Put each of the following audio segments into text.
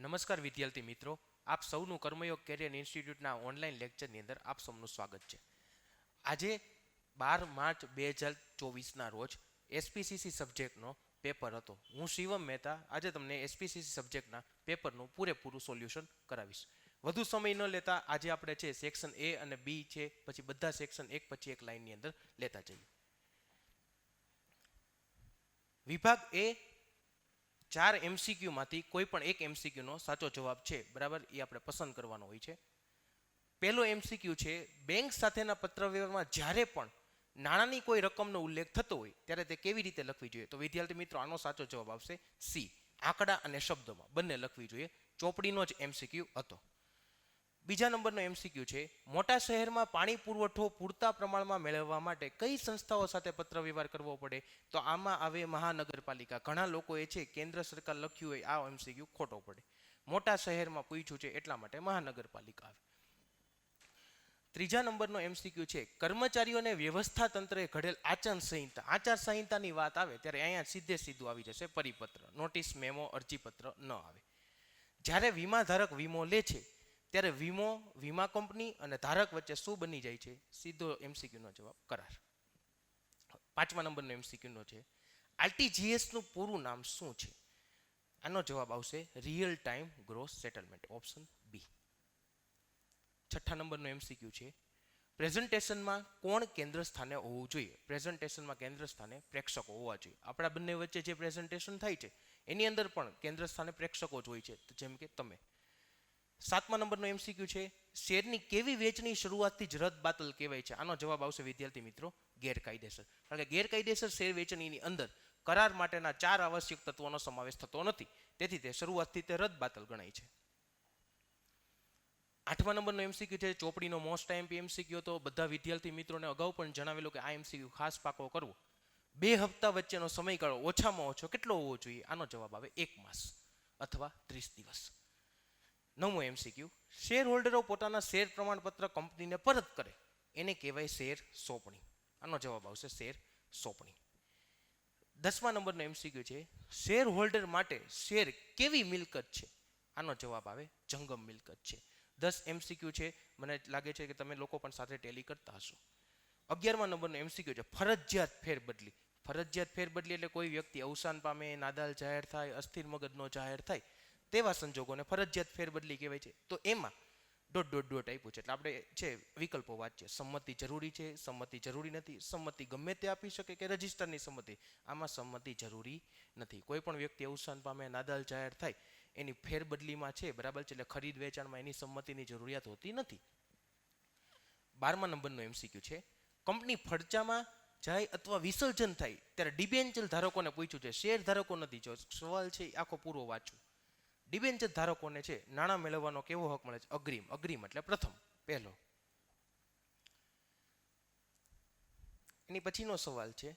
નમસ્કાર વિદ્યાર્થી મિત્રો, આપ સૌનું કર્મયોગ કેરિયર ઇન્સ્ટિટ્યૂટના ઓનલાઈન લેક્ચરની અંદર આપ સૌનું સ્વાગત છે. આજે 12 માર્ચ 2024ના રોજ એસપીસીસી સબ્જેક્ટનો પેપર હતો. હું શિવમ મહેતા આજે તમને એસપીસીસી સબ્જેક્ટના પેપરનું પૂરેપૂરું સોલ્યુશન કરાવીશ. વધુ સમય ન લેતા આજે આપણે છે સેક્શન એ અને બી છે, પછી બધા સેક્શન એક પછી એક લાઇનની અંદર લેતા જઈએ. વિભાગ એ 4 MCQ માંથી કોઈ પણ એક MCQ નો સાચો જવાબ છે, બરાબર, એ આપણે પસંદ કરવાનો હોય છે. પહેલો MCQ છે, બેંક સાથેના પત્રવ્યવહારમાં જ્યારે પણ નાણાંની કોઈ રકમનો ઉલ્લેખ થતો હોય ત્યારે તે કેવી રીતે લખવી જોઈએ? તો વિદ્યાર્થી મિત્રો, આનો સાચો જવાબ આવશે સી, આંકડા અને શબ્દોમાં બંને લખવી જોઈએ. ચોપડીનો જ MCQ હતો. બીજા નંબરનો MCQ છે, મોટા શહેરમાં પાણી પુરવઠો પૂરતા પ્રમાણમાં મેળવવા માટે કઈ સંસ્થાઓ સાથે પત્ર વ્યવહાર કરવો પડે? તો આમાં આવે મહાનગરપાલિકા. ઘણા લોકોએ છે કેન્દ્ર સરકાર લખ્યું હોય, આ MCQ ખોટો પડે. મોટા શહેરમાં પૂછ્યું છે એટલા માટે મહાનગરપાલિકા આવે. ત્રીજા નંબરનો MCQ છે, કર્મચારીઓને વ્યવસ્થા તંત્રે ઘડેલ આચાર સંહિતા. આચાર સંહિતાની વાત આવે ત્યારે અહીંયા સીધું આવી જશે પરિપત્ર, નોટિસ, મેમો, અરજીપત્ર ન આવે. જ્યારે વીમાધારક વીમો લે છે ત્યારે વીમા કંપની અને ધારક વચ્ચે શું બની જાય છે? સીધો MCQ નો જવાબ કરાર. પાંચમા નંબરનો MCQ નો છે, RTGS નું પૂરું નામ શું છે? આનો જવાબ આવશે real time gross settlement, option B. છઠ્ઠા નંબરનો MCQ છે, પ્રેઝન્ટેશનમાં કોણ કેન્દ્ર સ્થાને હોવું જોઈએ? પ્રેઝન્ટેશનમાં કેન્દ્ર સ્થાને પ્રેક્ષકો હોવા જોઈએ. આપણા બંને વચ્ચે જે પ્રેઝન્ટેશન થાય છે એની અંદર પણ કેન્દ્ર સ્થાને પ્રેક્ષકો જ હોય છે, જેમ કે તમે. સાતમા નંબરનો MCQ છે, શેરની કેવી વેચની શરૂઆતથી જ રદ બાતલ કહેવાય છે? આનો જવાબ આવશે વિદ્યાર્થી મિત્રો ગેરકાયદેસર. કારણ કે ગેરકાયદેસર શેર વેચણીની અંદર કરાર માટેના 4 આવશ્યક તત્વોનો સમાવેશ થતો નથી, તેથી તે શરૂઆતથી તે રદ બાતલ ગણાય છે. આઠમા નંબરનો MCQ છે, ચોપડીનો મોસ્ટ આઈએમપી MCQ તો બધા વિદ્યાર્થી મિત્રોને અગાઉ પણ જણાવેલું કે આ MCQ ખાસ પાકો કરવો. 2 હપ્તા વચ્ચેનો સમયગાળો ઓછામાં ઓછો કેટલો હોવો જોઈએ? આનો જવાબ આવે 1 માસ અથવા 30 દિવસ. નવમો MCQ, શેર હોલ્ડરો પોતાના શેર પ્રમાણપત્ર કંપનીને પરત કરે એને કહેવાય શેર સોંપણી. આનો જવાબ આવશે શેર સોંપણી. 10મા નંબરનો MCQ છે, શેર હોલ્ડર માટે શેર કેવી મિલકત છે? આનો જવાબ આવે જંગમ મિલકત છે. 10 MCQ છે, મને લાગે છે કે તમે લોકો પણ સાથે ટેલી કરતા હશો. 11મા નંબરનો MCQ છે, ફરજિયાત ફેરબદલી. ફરજિયાત ફેરબદલી એટલે કોઈ વ્યક્તિ અવસાન પામે, નાદાલ જાહેર થાય, અસ્થિર મગજનો જાહેર થાય, તેવા સંજોગોને ફરજિયાત ફેરબદલી કહેવાય છે. તો એમાં ... આપ્યું છે, એટલે આપણે છે વિકલ્પો વાંચીએ. સંમતિ જરૂરી છે, સંમતિ જરૂરી નથી, સંમતિ ગમે તે આપી શકે કે રજિસ્ટરની સંમતિ. આમાં સંમતિ જરૂરી નથી. કોઈ પણ વ્યક્તિ અવસાન પામે, નાદાલ જાહેર થાય, એની ફેરબદલીમાં છે, બરાબર છે, એટલે ખરીદ વેચાણમાં એની સંમતિની જરૂરિયાત હોતી નથી. 12મા નંબરનો MCQ છે, કંપની ફડચામાં જાય અથવા વિસર્જન થાય ત્યારે ડિબેન્ચર ધારકોને પૂછ્યું છે, શેર ધારકો નથી. જો સવાલ છે આખો પૂરો વાંચો. ડિબેન્ચર ધારકોને છે નાણાં મેળવવાનો કેવો હક મળે છે? અગ્રીમ. અગ્રીમ એટલે પ્રથમ, પહેલો. એની પછીનો સવાલ છે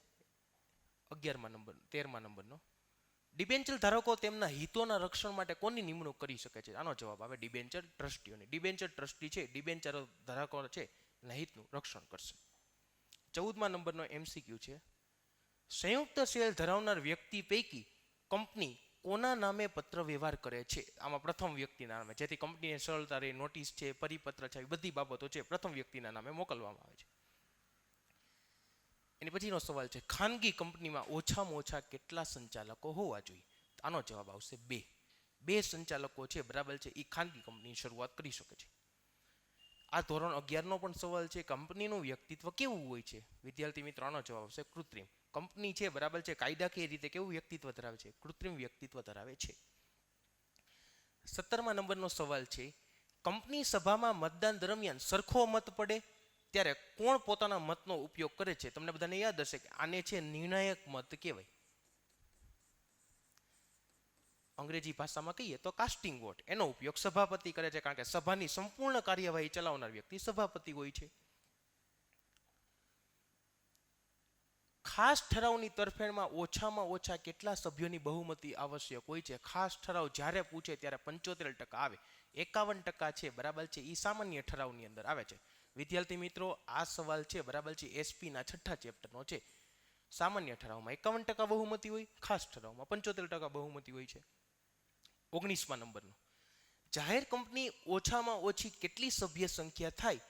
13મા નંબરનો, ડિબેન્ચર ધારકો તેમના હિતોના રક્ષણ માટે કોની નિમણૂક કરી શકે છે? આનો જવાબ આવે ડિબેન્ચર ટ્રસ્ટીઓની. ડિબેન્ચર ટ્રસ્ટી છે ડિબેન્ચર ધારકો છે એના હિતનું રક્ષણ કરશે. 14મા નંબરનો MCQ છે, સંયુક્ત શેર ધરાવનાર વ્યક્તિ પૈકી કંપની કોના નામે પત્ર વ્યવહાર કરે છે? આમાં પ્રથમ વ્યક્તિના નામે, જેથી કંપનીને સરળતા રહે. નોટિસ છે, પરિપત્ર છે, બધી બાબતો છે પ્રથમ વ્યક્તિના નામે મોકલવામાં આવે છે. એની પછીનો સવાલ છે, ખાનગી કંપનીમાં ઓછામાં ઓછા કેટલા સંચાલકો હોવા જોઈએ? આનો જવાબ આવશે 2. 2 સંચાલકો છે, બરાબર છે, એ ખાનગી કંપનીની શરૂઆત કરી શકે છે. આ ધોરણ 11નો પણ સવાલ છે, કંપનીનું વ્યક્તિત્વ કેવું હોય છે? વિદ્યાર્થી મિત્રો, આનો જવાબ આવશે કૃત્રિમ. કંપની છે, બરાબર છે, કાયદાકીય રીતે કેવું વ્યક્તિત્વ ધરાવે છે? કૃત્રિમ વ્યક્તિત્વ ધરાવે છે. 17મા નંબરનો સવાલ છે, કંપની સભામાં મતદાન દરમિયાન સરખો મત પડે ત્યારે કોણ પોતાના મતનો ઉપયોગ કરે છે? તમને બધાને યાદ હશે કે આને છે નિર્ણાયક મત કહેવાય. અંગ્રેજી ભાષામાં કહીએ તો કાસ્ટિંગ વોટ. એનો ઉપયોગ સભાપતિ કરે છે, કારણ કે સભાની સંપૂર્ણ કાર્યવાહી ચલાવનાર વ્યક્તિ સભાપતિ હોય છે. ખાસ ઠરાવની તરફેણમાં ઓછામાં ઓછા કેટલા સભ્યોની બહુમતી આવશ્યક હોય છે? ખાસ ઠરાવ જ્યારે પૂછે ત્યારે 75% આવે. 51% છે, બરાબર છે, એ સામાન્ય ઠરાવની અંદર આવે છે. વિદ્યાર્થી મિત્રો, આ સવાલ છે, બરાબર છે, એસપીના 6થા ચેપ્ટરનો છે. સામાન્ય ઠરાવમાં 51% બહુમતી હોય, ખાસ ઠરાવમાં 75% બહુમતી હોય છે. 19મા નંબરનો, જાહેર કંપની ઓછામાં ઓછી કેટલી સભ્ય સંખ્યા થાય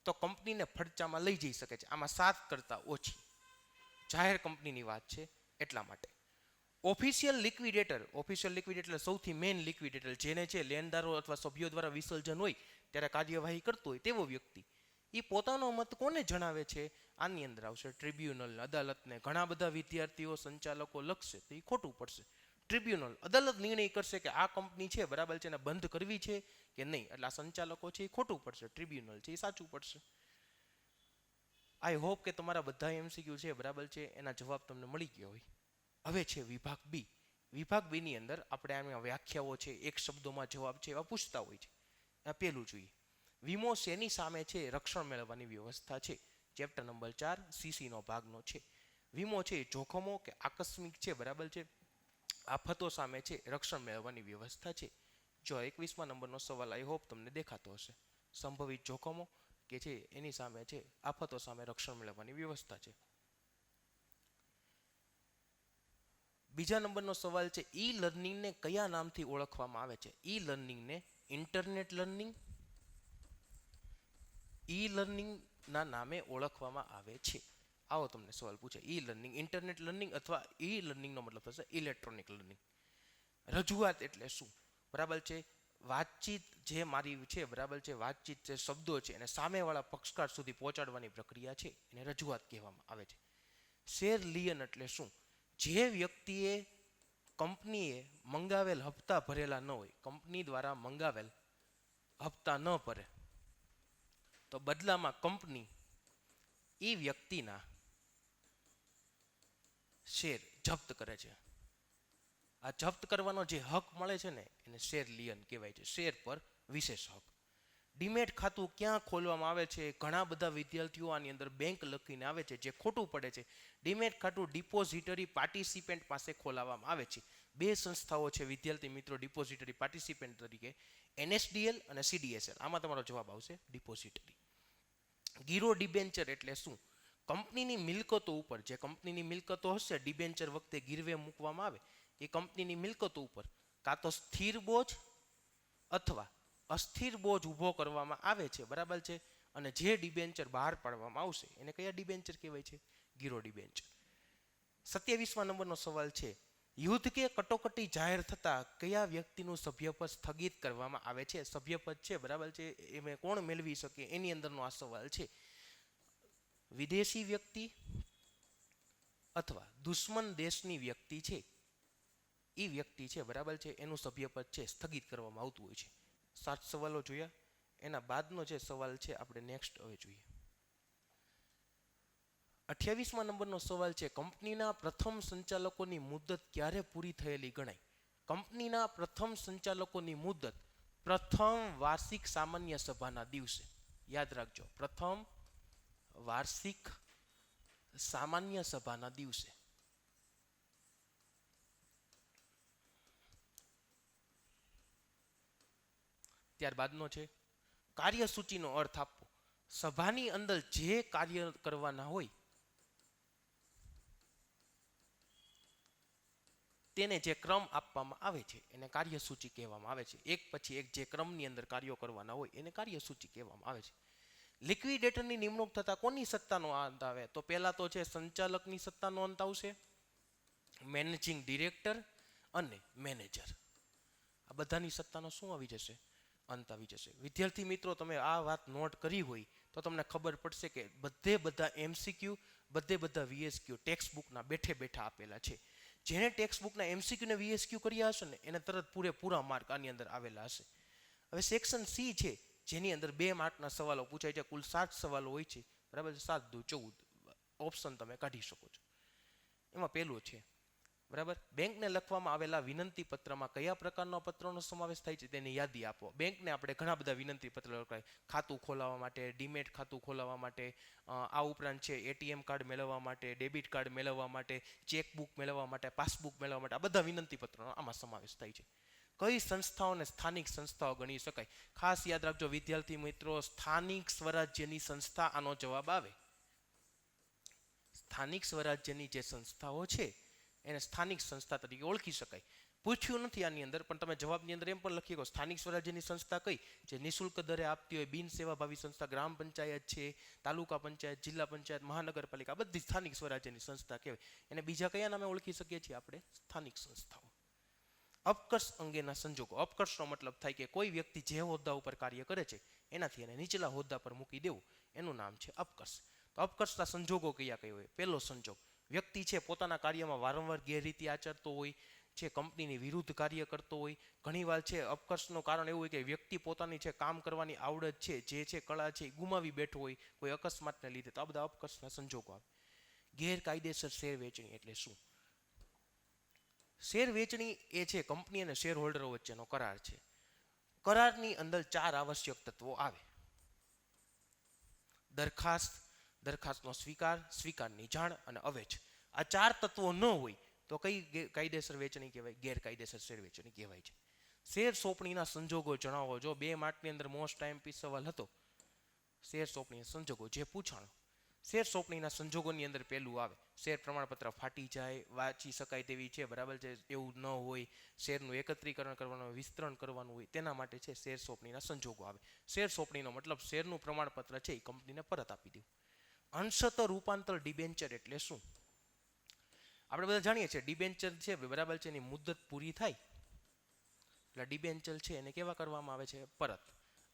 તો કંપનીને ફડચામાં લઈ જઈ શકે છે? આમાં 7 કરતાં ઓછી. જાહેર કંપનીની વાત છે એટલા માટે. ઓફિશિયલ લિક્વિડેટર સૌથી મેઇન લિક્વિડેટર, જેને છે લેણદારો અથવા સભ્યો દ્વારા વિસર્જન હોય ત્યારે કાર્યવાહી કરતો હોય તેવો વ્યક્તિ, એ પોતાનો મત કોને જણાવે છે? આની અંદર આવશે ટ્રિબ્યુનલ, અદાલતને. ઘણા બધા વિદ્યાર્થીઓ સંચાલકો લખશે તો એ ખોટું પડશે. ટ્રિબ્યુનલ, અદાલત નિર્ણય કરશે કે આ કંપની છે બરાબર છે એને બંધ કરવી છે કે નહીં, એટલે આ સંચાલકો છે એ ખોટું પડશે. ટ્રિબ્યુનલ છે એ સાચું પડશે. આઈ હોપ કે તમારા બધા એમસીક્યુ છે બરાબર છે એના જવાબ તમને મળી ગયા હોય. હવે છે વિભાગ બી. વિભાગ બી ની અંદર આપણે આમાં વ્યાખ્યાઓ છે, એક શબ્દોમાં જવાબ છે એવા પૂછતા હોય છે. આ પહેલું જોઈએ. વીમો શેની સામે છે? રક્ષણ મેળવવાની વ્યવસ્થા છે. ચેપ્ટર નંબર 4 સીસી નો ભાગનો છે. વીમો છે જોખમો કે આકસ્મિક છે બરાબર છે આફતો સામે છે રક્ષણ મેળવવાની વ્યવસ્થા છે. જો 21મા નંબરનો સવાલ આઈ હોપ તમને દેખાતો હશે. સંભવિત જોખમો કે છે એની સામે છે આફતો સામે રક્ષણ મેળવવાની વ્યવસ્થા છે. બીજા નંબરનો સવાલ છે ઈ લર્નિંગને કયા નામથી ઓળખવામાં આવે છે? ઈ લર્નિંગને ઇન્ટરનેટ લર્નિંગ, ઈ લર્નિંગના નામે ઓળખવામાં આવે છે. આવો તમને સવાલ પૂછે. ઈ લર્નિંગ, ઇન્ટરનેટ લર્નિંગ અથવા ઈ લર્નિંગનો મતલબ થશે ઇલેક્ટ્રોનિક લર્નિંગ. રજૂઆત એટલે શું? બરાબર છે વાતચીત જે મારી છે બરાબર છે વાતચીત જે શબ્દો છે એને સામેવાળા પક્ષકાર સુધી પહોંચાડવાની પ્રક્રિયા છે એને રજૂઆત કહેવામાં આવે છે. શેર લિયન એટલે શું? જે વ્યક્તિએ કંપનીએ મંગાવેલ હપ્તા ભરેલા ન હોય, કંપની દ્વારા મંગાવેલ હપ્તા ન ભરે તો બદલામાં કંપની એ વ્યક્તિના શેર જપ્ત કરે છે. આ જપ્ત કરવાનો જે હક મળે છે ને એને શેર લિયન કહેવાય છે. શેર પર વિશેષ હક. ડીમેટ ખાતું ક્યાં ખોલવામાં આવે છે? ઘણા બધા વિદ્યાર્થીઓ આની અંદર બેંક લખીને આવે છે જે ખોટું પડે છે. ડીમેટ ખાતું ડિપોઝિટરી પાર્ટિસિપેન્ટ પાસે ખોલાવવામાં આવે છે. બે સંસ્થાઓ છે વિદ્યાર્થી મિત્રો ડિપોઝિટરી પાર્ટિસિપેન્ટ તરીકે, NSDL અને CDSL. આમાં તમારો જવાબ આવશે ડિપોઝિટરી. ગીરો ડિબેન્ચર એટલે શું? કંપનીની મિલકતો ઉપર, જે કંપનીની મિલકતો હશે ડિબેન્ચર વખતે ગીરવે મૂકવામાં આવે એ કંપનીની મિલકતો ઉપર કાં તો સ્થિર બોજ અથવા અસ્થિર બોજ ઊભો કરવામાં આવે છે બરાબર છે. અને જે ડિબેન્ચર બહાર પાડવામાં આવશે એને કયા ડિબેન્ચર કહેવાય છે? ગીરો ડિબેન્ચર. 27મા નંબરનો સવાલ છે યુદ્ધ કે કટોકટી જાહેર થતા કયા વ્યક્તિનું સભ્યપદ સ્થગિત કરવામાં આવે છે? સભ્યપદ છે બરાબર છે એમાં કોણ મેળવી શકે એની અંદરનો આ સવાલ છે. વિદેશી વ્યક્તિ અથવા દુશ્મન દેશની વ્યક્તિ છે એ વ્યક્તિ છે બરાબર છે એનું સભ્યપદ છે સ્થગિત કરવામાં આવતું હોય છે. 7 સવાલો જોયા. એના બાદનો જે સવાલ છે આપણે નેક્સ્ટ હવે જોઈએ. 28મા નંબરનો સવાલ છે કંપનીના પ્રથમ સંચાલકોની મુદત ક્યારે પૂરી થયેલી ગણાય? કંપનીના પ્રથમ સંચાલકોની મુદત પ્રથમ વાર્ષિક સામાન્ય સભાના દિવસે. યાદ રાખજો, પ્રથમ વાર્ષિક સામાન્ય સભાના દિવસે. ત્યારબાદનો છે કાર્યસૂચિનો અર્થ આપવો. સભાની અંદર જે કાર્ય કરવાના હોય તેને જે ક્રમ આપવામાં આવે છે એને કાર્યસૂચિ કહેવામાં આવે છે. એક પછી એક જે ક્રમની અંદર કાર્યો કરવાના હોય એને કાર્યસૂચિ કહેવામાં આવે છે. લિક્વિડેટરની નિમણૂક થતા કોની સત્તાનો અંત આવે? તો પહેલા તો છે સંચાલકની સત્તાનો અંત આવશે, મેનેજિંગ ડિરેક્ટર અને મેનેજર. આ બધાની સત્તાનો શું આવી જશે? અંત આવી જશે. વિદ્યાર્થી મિત્રો તમે આ વાત નોટ કરી હોય તો તમને ખબર પડશે કે બધા MCQ બધા VSQ ટેક્સ્ટ બુકના બેઠે બેઠા આપેલા છે. જેને ટેક્સ્ટ બુકના MCQ ને VSQ કર્યા હશે ને એને તરત પૂરેપૂરા માર્ક આની અંદર આવેલા હશે. હવે સેક્શન C છે જેની અંદર 2 માર્કના સવાલો પૂછાય છે. કુલ 7 સવાલો હોય છે બરાબર છે. 7 દુ 14 ઓપ્શન તમે કાઢી શકો છો. એમાં પહેલું છે બરાબર બેંકને લખવામાં આવેલા વિનંતી પત્રમાં કયા પ્રકારના પત્રનો સમાવેશ થાય છે તેની યાદી આપો. બેંકને આપણે ઘણા બધા વિનંતી પત્ર લખાય, ખાતું ખોલાવવા માટે, ડીમેટ ખાતું ખોલાવવા માટે, આ ઉપરાંત છે ATM કાર્ડ મેળવવા માટે, ડેબિટ કાર્ડ મેળવવા માટે, ચેકબુક મેળવવા માટે, પાસબુક મેળવવા માટે, આ બધા વિનંતી પત્રનો આમાં સમાવેશ થાય છે. કઈ સંસ્થાઓને સ્થાનિક સંસ્થાઓ ગણી શકાય? ખાસ યાદ રાખજો વિદ્યાર્થી મિત્રો, સ્થાનિક સ્વરાજ્યની સંસ્થા આનો જવાબ આવે. સ્થાનિક સ્વરાજ્યની જે સંસ્થાઓ છે એને સ્થાનિક સંસ્થા તરીકે ઓળખી શકાય. પૂછ્યું નથી આની અંદર, પણ તમે જવાબની અંદર એમ પણ લખી શકો સ્થાનિક સ્વરાજ્યની સંસ્થા કઈ જે નિઃશુલ્ક દરે આપતી હોય, બિન સેવાભાવી સંસ્થા ગ્રામ પંચાયત છે, તાલુકા પંચાયત, જિલ્લા પંચાયત, મહાનગરપાલિકા, બધી સ્થાનિક સ્વરાજ્યની સંસ્થા કહેવાય. એને બીજા કયા નામે ઓળખી શકીએ છીએ આપણે? સ્થાનિક સંસ્થાઓ. અપકર્ષ અંગેના સંજોગો. અપકર્ષનો મતલબ થાય કે કોઈ વ્યક્તિ જે હોદ્દા ઉપર કાર્ય કરે છે એનાથી એને નીચલા હોદ્દા પર મૂકી દેવું, એનું નામ છે અપકર્ષ. તો અપકર્ષના સંજોગો કયા કયા હોય? પહેલો સંજોગ, વ્યક્તિ છે પોતાના કાર્યમાં વારંવાર ગેરરીતિ આચરતો હોય છે, કંપનીની વિરુદ્ધ કાર્ય કરતો હોય. ઘણીવાર છે અપકર્ષનું કારણ એવું હોય કે વ્યક્તિ પોતાની છે કામ કરવાની આવડત છે, જે છે કળા છે, ગુમાવી બેઠો હોય કોઈ અકસ્માતને લીધે. તો આ બધા અપકર્ષના સંજોગો આવે. ગેરકાયદેસર શેર વેચણી એટલે શું? શેર વેચણી એ છે કંપની અને શેર હોલ્ડરો વચ્ચેનો કરાર છે. કરારની અંદર 4 આવશ્યક તત્વો આવે: દરખાસ્ત, દરખાસ્તનો સ્વીકાર, સ્વીકારની જાણ અને અવેજ. આ 4 તત્વો ન હોય તો કઈ કાયદેસર વેચણી કહેવાય? ગેરકાયદેસર શેર વેચણી કહેવાય છે. શેર સોંપણીના સંજોગો જણાવો. જો 2 માર્કની અંદર મોસ્ટ ટાઈમ સવાલ હતો શેર સોંપણીના સંજોગો, જે પૂછાણો. શેર સોંપણીના સંજોગોની અંદર પહેલું આવે શેર પ્રમાણપત્ર ફાટી જાય, વાંચી શકાય તેવી છે, બરાબર છે, એવું ન હોય, શેરનું એકત્રીકરણ કરવાનું હોય, વિસ્તરણ કરવાનું હોય, તેના માટે છે શેર સોંપણીના સંજોગો આવે. શેર સોંપણીનો મતલબ શેરનું પ્રમાણપત્ર છે એ કંપનીને પરત આપી દેવું. અંશત રૂપાંતર ડિબેન્ચર એટલે શું? આપણે બધા જાણીએ છીએ ડિબેન્ચર છે, બરાબર છે, એની મુદત પૂરી થાય એટલે ડિબેન્ચર છે એને કેવા કરવામાં આવે છે? પરત.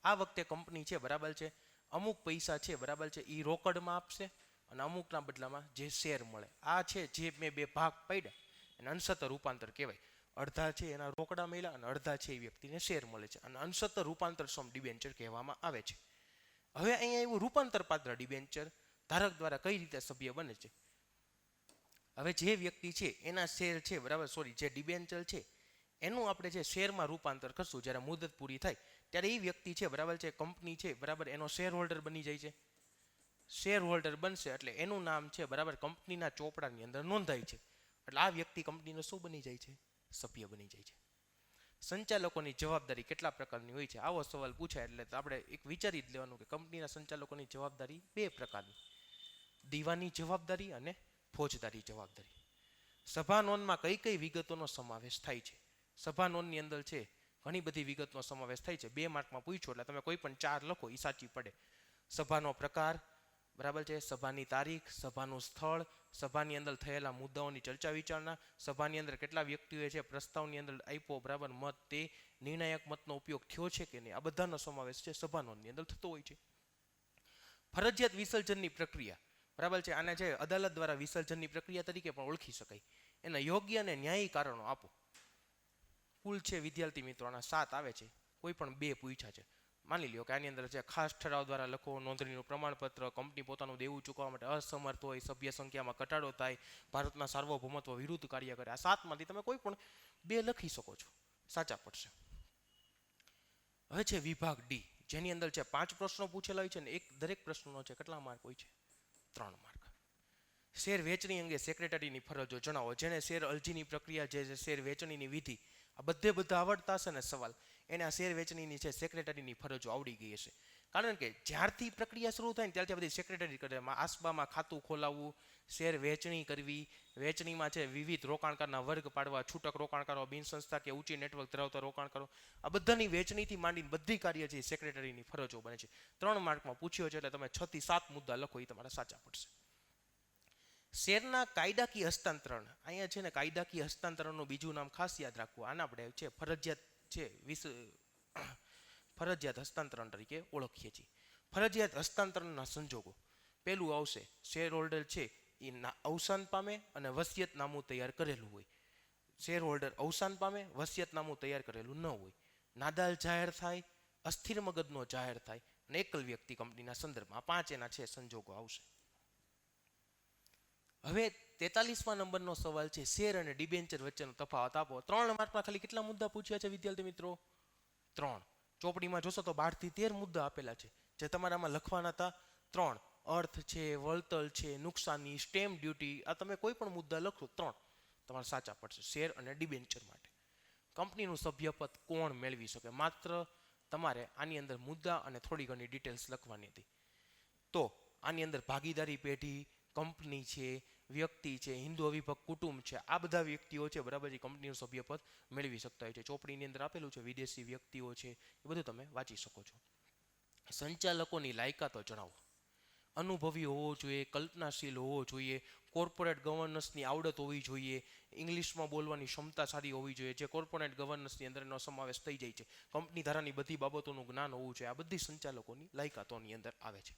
આ વખતે કંપની છે, બરાબર છે, અમુક પૈસા છે, બરાબર છે, એ રોકડમાં આપશે અને અમુકના બદલામાં જે શેર મળે. આ છે જે મેં 2 ભાગ પાડ્યા એને અંશત રૂપાંતર કહેવાય. અડધા છે એના રોકડા મળ્યા અને અડધા છે એ વ્યક્તિને શેર મળે છે, અને અંશત રૂપાંતર સમ ડિબેન્ચર કહેવામાં આવે છે. હવે અહીંયા એવું રૂપાંતર પાત્ર ડિબેન્ચર ધારક દ્વારા કઈ રીતે સભ્ય બને છે? હવે જે વ્યક્તિ છે એના શેર છે, બરાબર, સોરી, જે ડિબેન્ચર છે એનું આપણે જે શેરમાં રૂપાંતર કરશું જ્યારે મુદત પૂરી થાય ત્યારે એ વ્યક્તિ છે, બરાબર છે, કંપની છે, બરાબર, એનો શેર હોલ્ડર બની જાય છે. શેર હોલ્ડર બનશે એટલે એનું નામ છે, બરાબર, કંપનીના ચોપડાની અંદર નોંધાય છે. એટલે આ વ્યક્તિ કંપનીનો શું બની જાય છે? સભ્ય બની જાય છે. સંચાલકોની જવાબદારી કેટલા પ્રકારની હોય છે? આવો સવાલ પૂછાય એટલે આપણે એક વિચારી જ લેવાનું કે કંપનીના સંચાલકોની જવાબદારી 2 પ્રકારની: દીવાની જવાબદારી અને ફોજદારી જવાબદારી. સભા નોંધમાં કઈ કઈ વિગતોનો સમાવેશ થાય છે? સભા નોંધની અંદર છે ઘણી બધી વિગતનો સમાવેશ થાય છે. 2 માર્કમાં પૂછ્યો એટલે તમે કોઈ પણ 4 લખો એ સાચી પડે. સભાનો પ્રકાર, બરાબર છે, સભાની તારીખ, સભાનું સ્થળ, સભાની અંદર થયેલા મુદ્દાઓની ચર્ચા વિચારણા, સભાની અંદર કેટલા વ્યક્તિઓએ છે પ્રસ્તાવની અંદર આપ્યો, બરાબર, મત, તે નિર્ણાયક મતનો ઉપયોગ થયો છે કે નહીં, આ બધાનો સમાવેશ છે સભા નોંધની અંદર થતો હોય છે. ફરજિયાત વિસર્જનની પ્રક્રિયા, બરાબર છે, આને છે અદાલત દ્વારા વિસર્જનની પ્રક્રિયા તરીકે પણ ઓળખી શકાય. એના યોગ્ય અને ન્યાયી કારણો આપો. કુલ છે વિદ્યાર્થી મિત્રોના 7 આવે છે, કોઈ પણ 2 પૂછ્યા છે. માની લ્યો કે આની અંદર છે ખાસ ઠરાવ દ્વારા લખો, નોંધણીનું પ્રમાણપત્ર, કંપની પોતાનું દેવું ચૂકવવા માટે અસમર્થ હોય, સભ્ય સંખ્યામાં ઘટાડો થાય, ભારતના સાર્વભૌમત્વ વિરુદ્ધ કાર્ય કરે. આ 7માંથી તમે કોઈ પણ 2 લખી શકો છો, સાચા પડશે. હવે છે વિભાગ ડી, જેની અંદર છે 5 પ્રશ્નો પૂછેલા હોય છે અને દરેક પ્રશ્નનો છે કેટલા માર્ક હોય છે? 3 માર્ક. શેર વેચણી અંગે સેક્રેટરીની ફરજો જણાવો. જેને શેર અરજીની પ્રક્રિયા, જે શેર વેચણીની વિધિ, આ બધા આવડતા હશે ને સવાલ, એને આ શેર વેચણીની છે સેક્રેટરીની ફરજો આવડી ગઈ હશે. કારણ કે જ્યારથી પ્રક્રિયા શરૂ થાય ને ત્યારથી બધી સેક્રેટરી કરે. આસબામાં ખાતું ખોલાવવું, શેર વેચણી કરવી, વેચણીમાં છે વિવિધ રોકાણકારના વર્ગ પાડવા, છૂટક રોકાણકારો, બિન સંસ્થા કે ઊંચી નેટવર્ક ધરાવતા રોકાણકારો, આ બધાની વેચણીથી માંડીને બધી કાર્ય છે સેક્રેટરીની ફરજો બને છે. 3 માર્કમાં પૂછ્યો છે એટલે તમે 6 થી 7 મુદ્દા લખો એ તમારા સાચા પડશે. શેરના કાયદાકીય હસ્તાંતરણ, અહીંયા છે ને કાયદાકીય હસ્તાંતરણનું બીજું નામ ખાસ યાદ રાખવું. આને આપણે છે ફરજિયાત છે ફરજિયાત હસ્તાંતરણ તરીકે ઓળખીએ છીએ. ફરજિયાત હસ્તાંતરણના સંજોગો, પહેલું આવશે શેર હોલ્ડર છે એ અવસાન પામે અને વસિયતનામું તૈયાર કરેલું હોય. શેર હોલ્ડર અવસાન પામે, વસિયતનામું તૈયાર કરેલું ન હોય, નાદાલ જાહેર થાય, અસ્થિર મગજનો જાહેર થાય અને એકલ વ્યક્તિ કંપનીના સંદર્ભમાં. 5 એના છે સંજોગો આવશે. હવે 43મા નંબરનો સવાલ છે શેર અને ડિબેન્ચર વચ્ચેનો તફાવત આપો. 3 માર્કમાં ખાલી કેટલા મુદ્દા પૂછ્યા છે વિદ્યાર્થી મિત્રો? 3. ચોપડીમાં જોશો તો 12 થી 13 મુદ્દા આપેલા છે, જે તમારામાં લખવાના હતા 3. અર્થ છે, વળતર છે, નુકસાની, સ્ટેમ્પ ડ્યુટી, આ તમે કોઈ પણ મુદ્દા લખો 3 તમારા સાચા પડશે. શેર અને ડિબેન્ચર માટે કંપનીનું સભ્યપદ કોણ મેળવી શકે? માત્ર તમારે આની અંદર મુદ્દા અને થોડી ઘણી ડિટેલ્સ લખવાની હતી. તો આની અંદર ભાગીદારી પેઢી, કંપની છે, વ્યક્તિ છે, હિન્દુ અવિભક્ત કુટુંબ છે, આ બધા વ્યક્તિઓ છે બરાબર એ કંપનીનું સભ્યપદ મેળવી શકતા હોય છે. ચોપડીની અંદર આપેલું છે વિદેશી વ્યક્તિઓ છે એ બધું તમે વાંચી શકો છો. સંચાલકોની લાયકાતો જણાવો. અનુભવી હોવો જોઈએ, કલ્પનાશીલ હોવો જોઈએ, કોર્પોરેટ ગવર્નન્સની આવડત હોવી જોઈએ, ઇંગ્લિશમાં બોલવાની ક્ષમતા સારી હોવી જોઈએ, જે કોર્પોરેટ ગવર્નન્સની અંદર એનો સમાવેશ થઈ જાય છે. કંપની ધારાની બધી બાબતોનું જ્ઞાન હોવું જોઈએ. આ બધી સંચાલકોની લાયકાતોની અંદર આવે છે.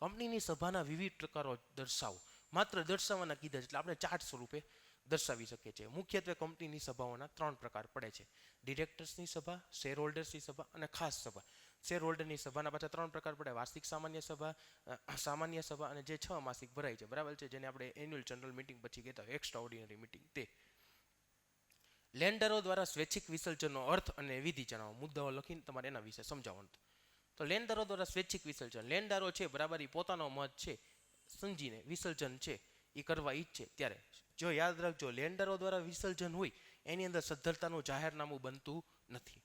કંપનીની સભાના વિવિધ પ્રકારો દર્શાવો. માત્ર દર્શાવવાના કીધા છે એટલે આપણે ચાર્ટ સ્વરૂપે દર્શાવી શકીએ છીએ. મુખ્યત્વે કંપનીની સભાઓના 3 પ્રકાર પડે છે: ડિરેક્ટર્સની સભા, શેર હોલ્ડર્સની સભા અને ખાસ સભા. શેર હોલ્ડરની સભાના પાછા 3 પ્રકાર પડે: વાર્ષિક સામાન્ય સભા, સામાન્ય સભા અને જે 6 માસિક ભરાય છે બરાબર છે, જેને આપણે એન્યુઅલ જનરલ મીટિંગ પછી કહેતા હોય એક્સ્ટ્રા ઓર્ડિનરી મીટિંગ. તે લેન્ડરો દ્વારા સ્વૈચ્છિક વિસર્જનનો અર્થ અને વિધિ જણાવો. મુદ્દાઓ લખીને તમારે એના વિશે સમજાવવાનું. તો લેણદારો દ્વારા સ્વૈચ્છિક વિસર્જન, લેણદારો છે બરાબર એ પોતાનો મત છે સમજીને વિસર્જન છે એ કરવા ઈચ્છે ત્યારે, જો યાદ રાખજો લેણદારો દ્વારા વિસર્જન હોય એની અંદર સદ્ધરતાનું જાહેરનામું બનતું નથી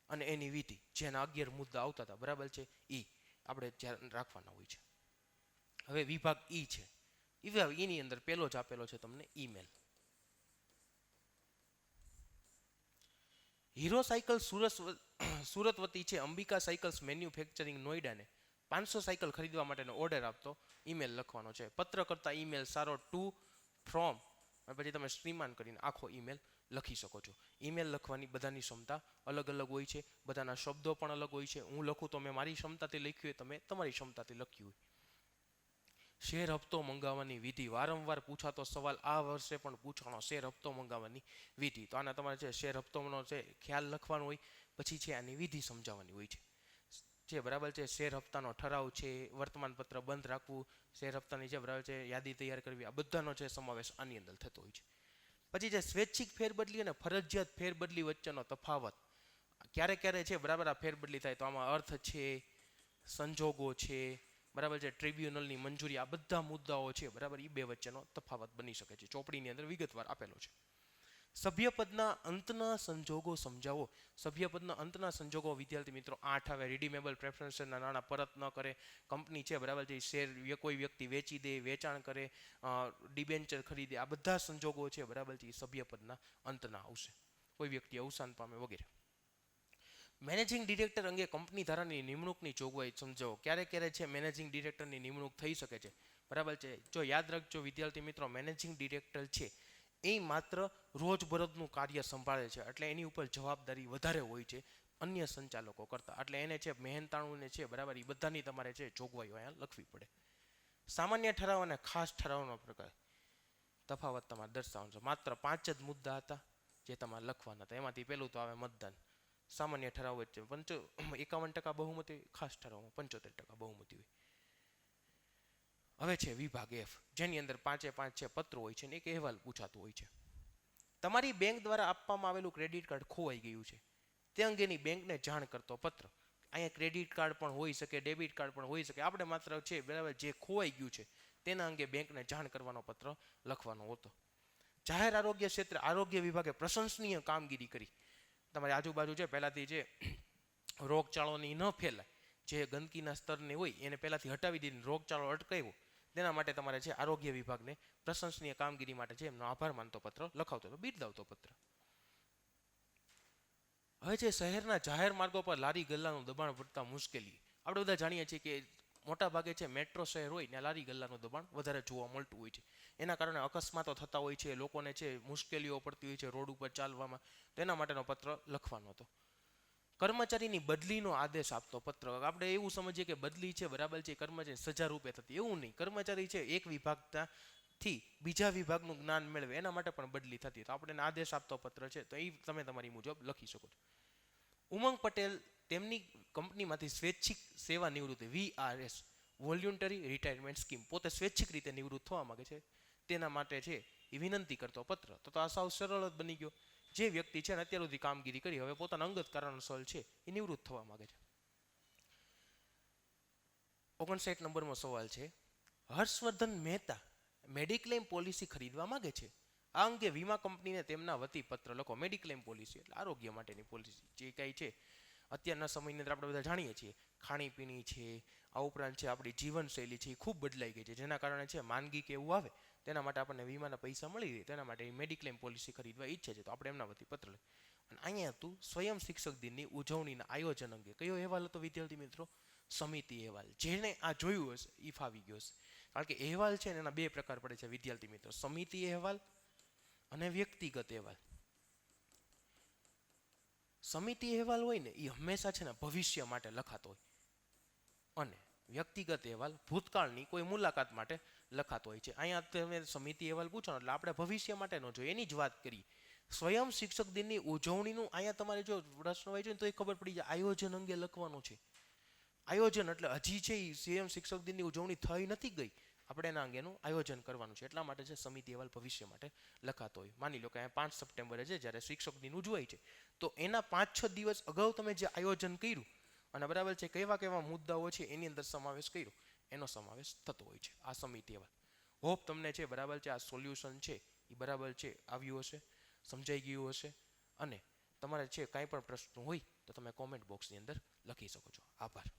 અને એની વિધિ જેના 11 મુદ્દા આવતા હતા બરાબર છે એ આપણે ધ્યાન રાખવાના હોય છે. હવે વિભાગ ઈ છે. વિભાગ ઈની અંદર પહેલો જ આપેલો છે તમને ઈમેલ. હીરો સાયકલ સુરત વતી છે અંબિકા સાયકલ્સ મેન્યુફેક્ચરિંગ નોઈડાને 500 સાયકલ ખરીદવા માટેનો ઓર્ડર આપતો ઈમેલ લખવાનો છે. પત્ર કરતા ઈમેલ સારો ટુ ફ્રોમ પછી તમે શ્રીમાન કરીને આખો ઈમેલ લખી શકો છો. ઈમેલ લખવાની બધાની ક્ષમતા અલગ અલગ હોય છે, બધાના શબ્દો પણ અલગ હોય છે. હું લખું તો મેં મારી ક્ષમતાથી લખ્યું હોય, તમે તમારી ક્ષમતાથી લખ્યું હોય. શેર હપ્તો મંગાવવાની વિધિ, વારંવાર પૂછાતો સવાલ, આ વર્ષે પણ પૂછાણો. શેર હપ્તો મંગાવવાની વિધિ, તો આના તમારે છે શેર હપ્તોનો છે ખ્યાલ લખવાનો હોય, પછી છે આની વિધિ સમજાવવાની હોય છે બરાબર છે. શેર હપ્તાનો ઠરાવ છે, વર્તમાનપત્ર બંધ રાખવું, શેર હપ્તાની છે બરાબર છે યાદી તૈયાર કરવી, આ બધાનો છે સમાવેશ આની અંદર થતો હોય છે. પછી જે સ્વૈચ્છિક ફેરબદલી અને ફરજિયાત ફેરબદલી વચ્ચેનો તફાવત, ક્યારે ક્યારે છે બરાબર આ ફેરબદલી થાય તો આમાં અર્થ છે, સંજોગો છે બરાબર છે, ટ્રિબ્યુનલની મંજૂરી, આ બધા મુદ્દાઓ છે બરાબર એ બે વચ્ચેનો તફાવત બની શકે છે. ચોપડીની અંદર વિગતવાર આપેલો છે. સભ્યપદના અંતના સંજોગો સમજાવો. સભ્યપદના અંતના સંજોગો વિદ્યાર્થી મિત્રો 8 આવે. રિડીમેબલ પ્રેફરન્સના નાણાં પરત ન કરે, કંપની છે બરાબર છે શેર કોઈ વ્યક્તિ વેચી દે, વેચાણ કરે, ડિબેન્ચર ખરીદે, આ બધા સંજોગો છે બરાબર છે એ સભ્યપદના અંતના આવશે. કોઈ વ્યક્તિ અવસાન પામે વગેરે. મેનેજિંગ ડિરેક્ટર અંગે કંપની ધારાની નિમણૂકની જોગવાઈ સમજાવો. ક્યારે ક્યારે છે મેનેજિંગ ડિરેક્ટરની નિમણૂક થઈ શકે છે બરાબર છે. જો યાદ રાખજો વિદ્યાર્થી મિત્રો, મેનેજિંગ ડિરેક્ટર છે એ માત્ર રોજબરોજનું કાર્ય સંભાળે છે એટલે એની ઉપર જવાબદારી વધારે હોય છે અન્ય સંચાલકો કરતાં. એટલે એને છે મહેનતાણુને છે બરાબર એ બધાની તમારે છે જોગવાઈઓ અહીંયા લખવી પડે. સામાન્ય ઠરાવ અને ખાસ ઠરાવનો પ્રકાર તફાવત તમારે દર્શાવવાનો છે. માત્ર 5 જ મુદ્દા હતા જે તમારે લખવાના હતા. એમાંથી પહેલું તો આવે મતદાન. સામાન્ય ઠરાવ જ છે 51% બહુમતી, ખાસ ઠરાવમાં 75% બહુમતી હોય. હવે છે વિભાગ એફ, જેની અંદર 5 છે પત્રો હોય છે અને એક અહેવાલ પૂછાતું હોય છે. તમારી બેંક દ્વારા આપવામાં આવેલું ક્રેડિટ કાર્ડ ખોવાઈ ગયું છે તે અંગેની બેંકને જાણ કરતો પત્ર. અહીંયા ક્રેડિટ કાર્ડ પણ હોઈ શકે, ડેબિટ કાર્ડ પણ હોઈ શકે. આપણે માત્ર છે બરાબર જે ખોવાઈ ગયું છે તેના અંગે બેંકને જાણ કરવાનો પત્ર લખવાનો હતો. જાહેર આરોગ્ય ક્ષેત્રે આરોગ્ય વિભાગે પ્રશંસનીય કામગીરી કરી. તમારી આજુબાજુ છે પહેલાંથી જે રોગચાળોની ન ફેલાય, જે ગંદકીના સ્તરને હોય એને પહેલાંથી હટાવી દીધી, રોગચાળો અટકાવ્યો, તેના માટે તમારે છે આરોગ્ય વિભાગને પ્રશંસનીય કામગીરી માટે છે એમનો આભાર માનતો પત્ર લખાવતો હતો, બિરદાવતો પત્ર. હવે છે શહેરના જાહેર માર્ગો પર લારી ગલ્લાનું દબાણ વધતા મુશ્કેલી. આપણે બધા જાણીએ છીએ કે મોટા ભાગે છે મેટ્રો શહેર હોય ત્યાં લારી ગલ્લાનું દબાણ વધારે જોવા મળતું હોય છે. એના કારણે અકસ્માતો થતા હોય છે, લોકોને છે મુશ્કેલીઓ પડતી હોય છે રોડ ઉપર ચાલવામાં, તેના માટેનો પત્ર લખવાનો હતો. કર્મચારીની બદલીનો આદેશ આપતો પત્ર. આપણે એવું સમજીએ કે બદલી છે બરાબર છે કર્મચારી સજા રૂપે થતી, એવું નહીં. કર્મચારી છે એક વિભાગથી બીજા વિભાગનું જ્ઞાન મેળવે એના માટે પણ બદલી થતી, તો આપણે આદેશ આપતો પત્ર છે તો એ તમે તમારી મુજબ લખી શકો છો. ઉમંગ પટેલ તેમની કંપનીમાંથી સ્વૈચ્છિક સેવા નિવૃત્તિ VRS વોલ્યુન્ટરી રિટાયરમેન્ટ સ્કીમ, પોતે સ્વૈચ્છિક રીતે નિવૃત્ત થવા માંગે છે તેના માટે છે એ વિનંતી કરતો પત્ર. તો આ સાવ સરળ જ બની ગયો. જે વ્યક્તિ છે ને અત્યાર સુધી કામગીરી કરી હવે પોતાના અંગત કારણસર છે એ નિવૃત્ત થવા માંગે છે. 59 નંબરનો સવાલ છે, હર્ષવર્ધન મહેતા મેડિક્લેમ પોલિસી ખરીદવા માંગે છે. આ અંગે વીમા કંપનીને તેમના વતી પત્ર લખો. મેડિક્લેમ પોલિસી એટલે આરોગ્ય માટેની પોલિસી, જે કાંઈ છે અત્યારના સમયની અંદર આપણે બધા જાણીએ છીએ ખાણીપીણી છે, આ ઉપરાંત છે આપણી જીવનશૈલી છે એ ખૂબ બદલાઈ ગઈ છે, જેના કારણે છે માંદગી કે એવું આવે તેના માટે આપણને વીમાના પૈસા મળી રહે તેના માટે મેડિક્લેમ પોલિસી ખરીદવા ઈચ્છે છે તો આપણે એમના વતી પત્ર લઈએ. અને અહીંયા હતું સ્વયં શિક્ષક દિનની ઉજવણીના આયોજન અંગે. કયો અહેવાલ હતો વિદ્યાર્થી મિત્રો? સમિતિ અહેવાલ. જેને આ જોયું હશે એ ફાવી ગયો હશે, કારણ કે અહેવાલ છે ને એના બે પ્રકાર પડે છે વિદ્યાર્થી મિત્રો, સમિતિ અહેવાલ અને વ્યક્તિગત અહેવાલ. સમિતિ અહેવાલ હોય ને એ હંમેશા છે ને ભવિષ્ય માટે લખાતો હોય, અને વ્યક્તિગત અહેવાલ ભૂતકાળની કોઈ મુલાકાત માટે લખાતો હોય છે. અહીંયા તમે સમિતિ અહેવાલ પૂછો એટલે આપણે ભવિષ્ય માટે ન જોઈએ, એની જ વાત કરીએ. સ્વયં શિક્ષક દિનની ઉજવણીનું અહીંયા તમારે જો પ્રશ્ન હોય છે ને તો એ ખબર પડી જાય આયોજન અંગે લખવાનું છે. આયોજન એટલે હજી છે એ સ્વયં શિક્ષક દિનની ઉજવણી થઈ નથી ગઈ, આપણે એના અંગેનું આયોજન કરવાનું છે. એટલા માટે છે સમિતિ અહેવાલ ભવિષ્ય માટે લખાતો હોય. માની લો કે અહીંયા 5 સપ્ટેમ્બરે છે જ્યારે શિક્ષક દિન ઉજવાય છે, તો એના 5-6 દિવસ અગાઉ તમે જે આયોજન કર્યું અને બરાબર છે કેવા કેવા મુદ્દાઓ છે એની અંદર સમાવેશ કર્યો, એનો સમાવેશ થતો હોય છે આ સમિતિ અહેવાલ. હોપ તમને છે બરાબર છે આ સોલ્યુશન છે એ બરાબર છે આવ્યું હશે, સમજાઈ ગયું હશે. અને તમારે છે કાંઈ પણ પ્રશ્ન હોય તો તમે કોમેન્ટ બોક્સની અંદર લખી શકો છો. આભાર.